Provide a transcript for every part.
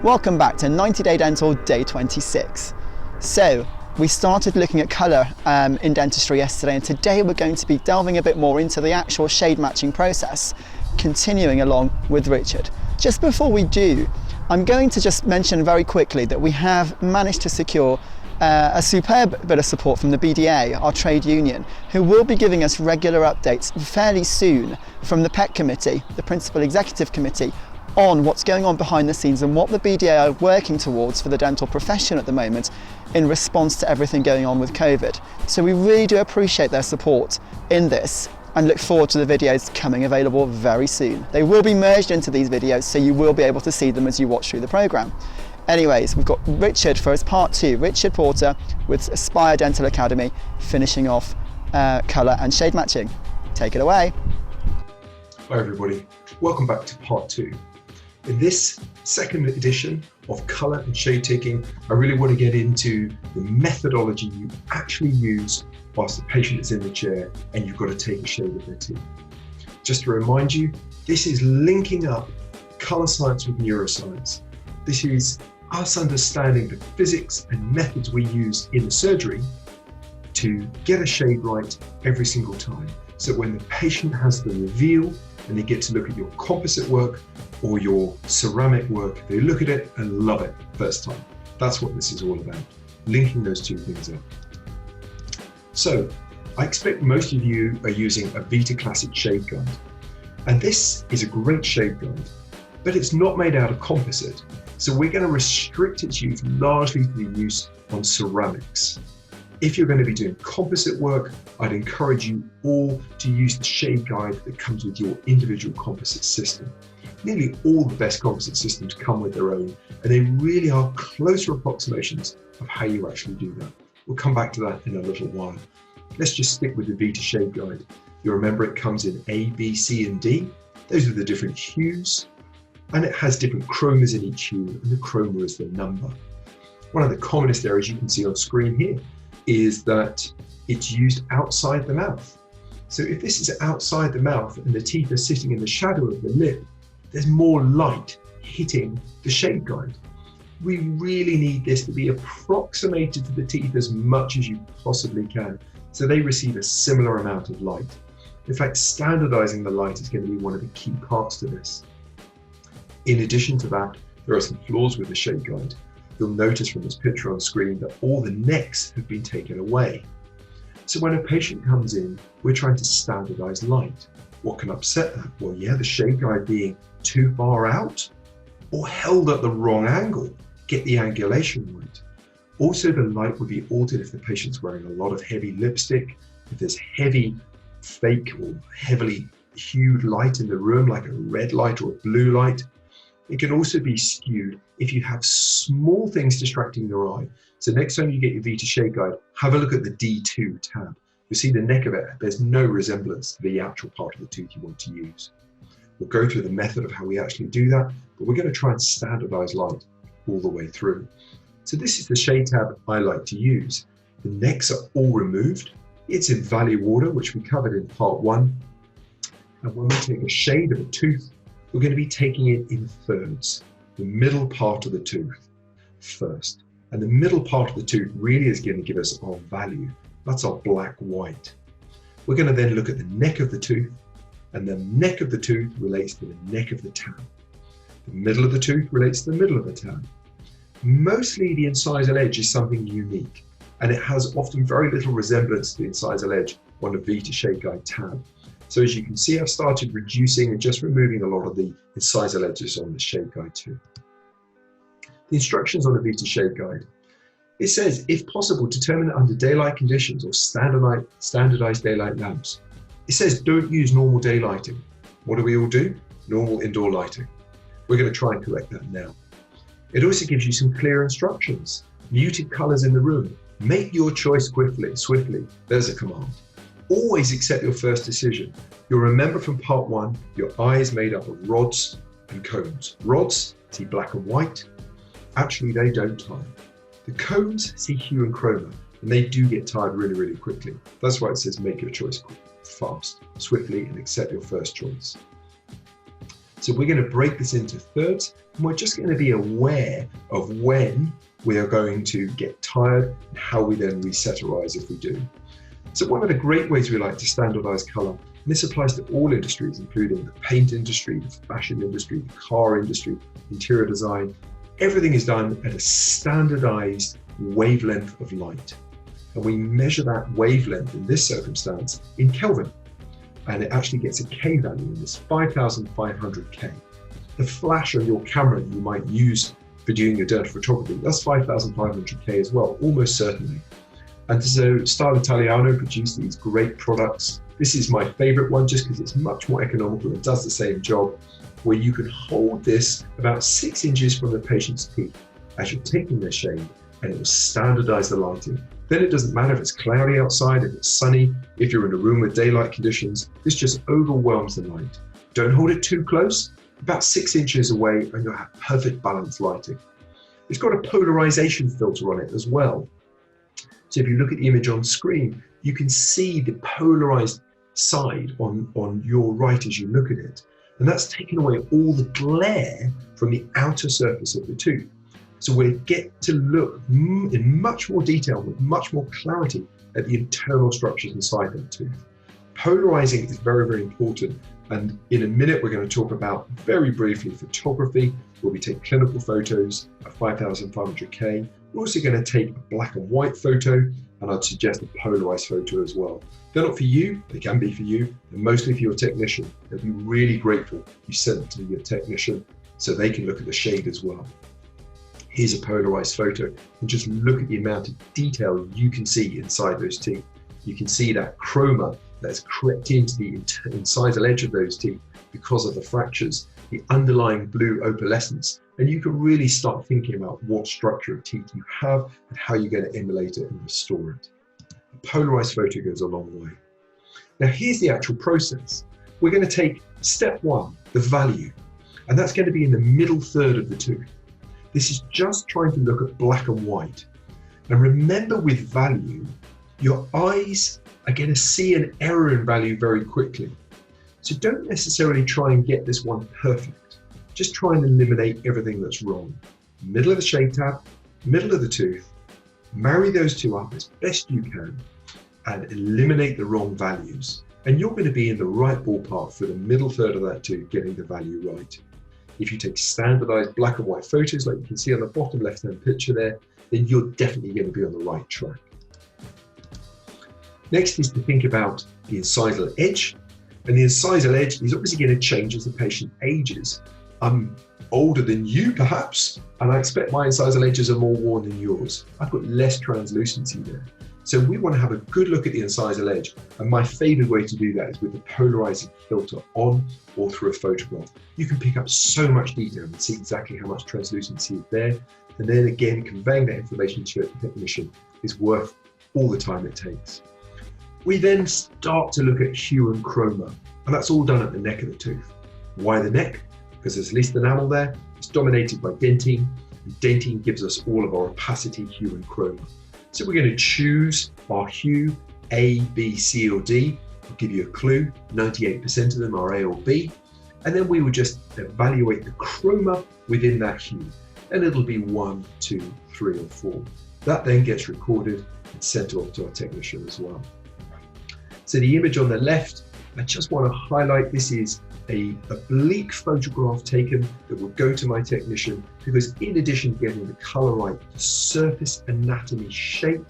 Welcome back to 90 Day Dental Day 26. So we started looking at colour in dentistry yesterday, and today we're going to be delving a bit more into the actual shade matching process, continuing along with Richard. Just before we do, I'm going to just mention very quickly that we have managed to secure a superb bit of support from the BDA, our trade union, who will be giving us regular updates fairly soon from the PEC committee, the Principal Executive Committee, on what's going on behind the scenes and what the BDA are working towards for the dental profession at the moment in response to everything going on with COVID. So we really do appreciate their support in this and look forward to the videos coming available very soon. They will be merged into these videos, so you will be able to see them as you watch through the programme. Anyways, we've got Richard for his part 2, Richard Porter with Aspire Dental Academy, finishing off colour and shade matching. Take it away. Hi everybody, welcome back to part 2. In this second edition of colour and shade taking, I really want to get into the methodology you actually use whilst the patient is in the chair and you've got to take a shade of their teeth. Just to remind you, this is linking up colour science with neuroscience. This is us understanding the physics and methods we use in the surgery to get a shade right every single time. So when the patient has the reveal and they get to look at your composite work or your ceramic work, they look at it and love it first time. That's what this is all about, linking those two things up. So I expect most of you are using a Vita Classic shade guide. And this is a great shade guide, but it's not made out of composite. So we're going to restrict its use largely to the use on ceramics. If you're going to be doing composite work, I'd encourage you all to use the shade guide that comes with your individual composite system. Nearly all the best composite systems come with their own, and they really are closer approximations of how you actually do that. We'll come back to that in a little while. Let's just stick with the Vita shade guide. You remember it comes in A, B, C, and D. Those are the different hues, and it has different chromas in each hue, and the chroma is the number. One of the commonest areas you can see on screen here is that it's used outside the mouth. So if this is outside the mouth and the teeth are sitting in the shadow of the lip, there's more light hitting the shade guide. We really need this to be approximated to the teeth as much as you possibly can, so they receive a similar amount of light. In fact, standardizing the light is going to be one of the key parts to this. In addition to that, there are some flaws with the shade guide. You'll notice from this picture on screen that all the necks have been taken away. So when a patient comes in, we're trying to standardize light. What can upset that? Well, yeah, the shade guide being too far out or held at the wrong angle. Get the angulation right. Also, the light would be altered if the patient's wearing a lot of heavy lipstick, if there's heavy fake or heavily hued light in the room, like a red light or a blue light. It can also be skewed if you have small things distracting your eye. So next time you get your Vita shade guide, have a look at the D2 tab. You'll see the neck of it, there's no resemblance to the actual part of the tooth you want to use. We'll go through the method of how we actually do that, but we're going to try and standardize light all the way through. So this is the shade tab I like to use. The necks are all removed. It's in value order, which we covered in part 1. And when we take a shade of a tooth, we're going to be taking it in thirds. The middle part of the tooth first. And the middle part of the tooth really is going to give us our value. That's our black-white. We're going to then look at the neck of the tooth, and the neck of the tooth relates to the neck of the tab. The middle of the tooth relates to the middle of the tab. Mostly the incisal edge is something unique, and it has often very little resemblance to the incisal edge on the Vita shade guide tab. So as you can see, I've started reducing and just removing a lot of the incisal edges on the shade guide too. The instructions on the Vita shade guide. It says, if possible, determine it under daylight conditions or standardized daylight lamps. It says don't use normal daylighting. What do we all do? Normal indoor lighting. We're going to try and correct that now. It also gives you some clear instructions. Muted colors in the room. Make your choice swiftly. There's a command. Always accept your first decision. You'll remember from part 1, your eye is made up of rods and cones. Rods see black and white. Actually, they don't tire. The cones see hue and chroma, and they do get tired really, really quickly. That's why it says make your choice fast, swiftly, and accept your first choice. So we're going to break this into thirds, and we're just going to be aware of when we are going to get tired and how we then reset our eyes if we do. So one of the great ways we like to standardize color, and this applies to all industries, including the paint industry, the fashion industry, the car industry, interior design, everything is done at a standardized wavelength of light. And we measure that wavelength in this circumstance in Kelvin. And it actually gets a K value in this 5,500 K. The flash on your camera that you might use for doing your dirt photography, that's 5,500 K as well, almost certainly. And so Style Italiano produced these great products. This is my favorite one just because it's much more economical and does the same job, where you can hold this about 6 inches from the patient's teeth as you're taking their shade, and it will standardize the lighting. Then it doesn't matter if it's cloudy outside, if it's sunny, if you're in a room with daylight conditions, this just overwhelms the light. Don't hold it too close, about 6 inches away, and you'll have perfect balanced lighting. It's got a polarization filter on it as well. So if you look at the image on screen, you can see the polarized side on your right as you look at it. And that's taken away all the glare from the outer surface of the tooth. So we get to look in much more detail, with much more clarity at the internal structures inside that tooth. Polarizing is very, very important. And in a minute, we're going to talk about very briefly photography, where we take clinical photos at 5,500 K. We're also going to take a black and white photo, and I'd suggest a polarized photo as well. They're not for you, they can be for you, and mostly for your technician. They'll be really grateful you send it to your technician so they can look at the shade as well. Here's a polarized photo, and just look at the amount of detail you can see inside those teeth. You can see that chroma that's crept into the incisal edge of those teeth because of the fractures, the underlying blue opalescence, and you can really start thinking about what structure of teeth you have and how you're going to emulate it and restore it. A polarized photo goes a long way. Now here's the actual process. We're going to take step one, the value, and that's going to be in the middle third of the tooth. This is just trying to look at black and white. And remember, with value, your eyes are going to see an error in value very quickly. So don't necessarily try and get this one perfect. Just try and eliminate everything that's wrong. Middle of the shade tab, middle of the tooth, marry those two up as best you can and eliminate the wrong values. And you're going to be in the right ballpark for the middle third of that tooth, getting the value right. If you take standardized black and white photos, like you can see on the bottom left-hand picture there, then you're definitely going to be on the right track. Next is to think about the incisal edge. And the incisal edge is obviously going to change as the patient ages. I'm older than you, perhaps, and I expect my incisal edges are more worn than yours. I've got less translucency there. So we want to have a good look at the incisal edge. And my favorite way to do that is with the polarizing filter on or through a photograph. You can pick up so much detail and see exactly how much translucency is there. And then again, conveying that information to a technician is worth all the time it takes. We then start to look at hue and chroma, and that's all done at the neck of the tooth. Why the neck? Because there's least enamel there. It's dominated by dentine, and dentine gives us all of our opacity, hue and chroma. So we're going to choose our hue, A, B, C, or D. I'll give you a clue, 98% of them are A or B. And then we will just evaluate the chroma within that hue. And it'll be 1, 2, 3, or 4. That then gets recorded and sent off to our technician as well. So the image on the left, I just want to highlight, this is a oblique photograph taken that will go to my technician, because in addition to getting the color right, the surface anatomy shape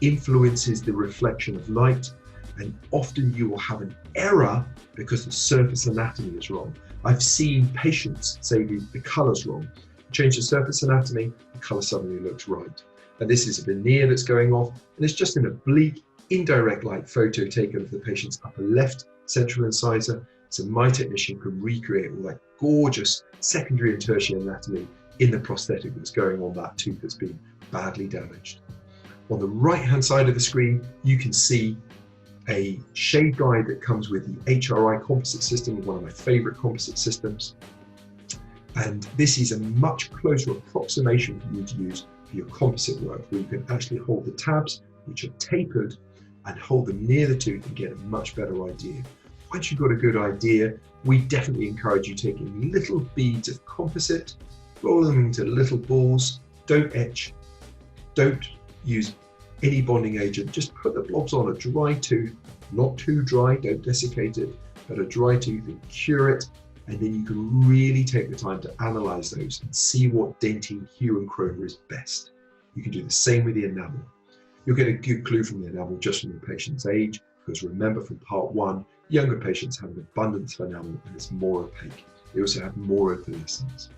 influences the reflection of light, and often you will have an error because the surface anatomy is wrong. I've seen patients say the color's wrong. Change the surface anatomy, the color suddenly looks right. And this is a veneer that's going off, and it's just an oblique, indirect light photo taken of the patient's upper left central incisor, so my technician can recreate all that gorgeous secondary and tertiary anatomy in the prosthetic that's going on that tooth that's been badly damaged. On the right hand side of the screen, you can see a shade guide that comes with the HRI composite system, one of my favorite composite systems. And this is a much closer approximation for you to use for your composite work, where you can actually hold the tabs, which are tapered, and hold them near the tooth and get a much better idea. once you've got a good idea, we definitely encourage you taking little beads of composite, roll them into little balls, don't etch, don't use any bonding agent, just put the blobs on a dry tooth, not too dry, don't desiccate it, but a dry tooth and cure it, and then you can really take the time to analyze those and see what denting, hue and chroma is best. You can do the same with the enamel. You'll get a good clue from the enamel just from the patient's age, because remember from part 1, younger patients have an abundance of enamel and it's more opaque. They also have more opalescence.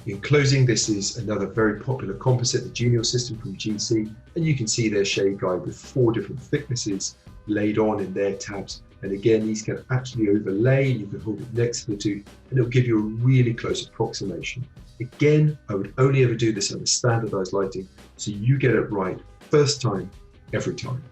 In closing, this is another very popular composite, the Genial system from GC, and you can see their shade guide with 4 different thicknesses laid on in their tabs. And again, these can actually overlay, and you can hold it next to the tooth, and it'll give you a really close approximation. Again, I would only ever do this under standardized lighting, so you get it right first time, every time.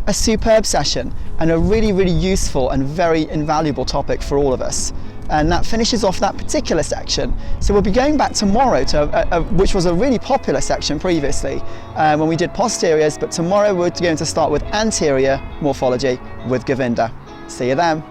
A superb session and a really, really useful and very invaluable topic for all of us. And that finishes off that particular section. So we'll be going back tomorrow to which was a really popular section previously when we did posteriors, but tomorrow we're going to start with anterior morphology with Govinda. See you then.